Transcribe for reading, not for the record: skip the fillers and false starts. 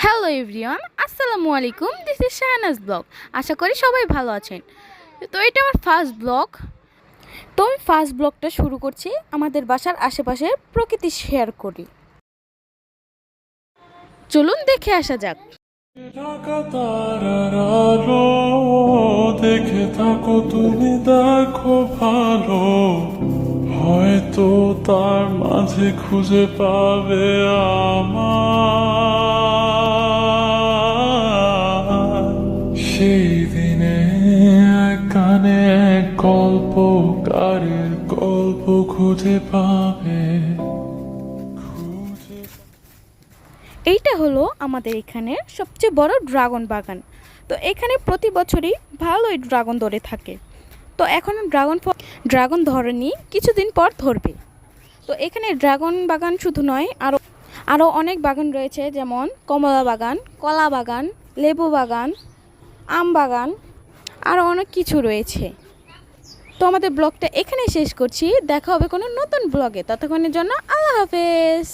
Hello everyone, আসসালামু আলাইকুম। This is Shahnaz blog. আশা করি সবাই ভালো আছেন। তো এটা আমার ফার্স্ট ব্লগ। তো আমি ফার্স্ট ব্লগটা শুরু করছি আমাদের বাসার আশেপাশে প্রকৃতি শেয়ার করি। চলুন দেখে আসা যাক। ঢাকা তারার আলো দেখে থাকো তুমি, দেখো ভালো, হয়তো তার মাঝে খুঁজে পাবে আমার সেই দিনে এক কানে এক গল্পকারের গল্প খুঁজে পাবে। এইটা হলো আমাদের এখানের সবচেয়ে বড় ড্রাগন বাগান। তো এখানে প্রতি বছরই ভালোই ড্রাগন ধরে থাকে। তো এখন ড্রাগন ধরেনি, কিছুদিন পর ধরবে। তো এখানে ড্রাগন বাগান শুধু নয়, আরও অনেক বাগান রয়েছে, যেমন কমলা বাগান, কলা বাগান, লেবু বাগান, আম বাগান, আরও অনেক কিছু রয়েছে। তো আমাদের ব্লগটা এখানেই শেষ করছি। দেখা হবে কোনো নতুন ব্লগে। ততক্ষণের জন্য আল্লাহ হাফেজ।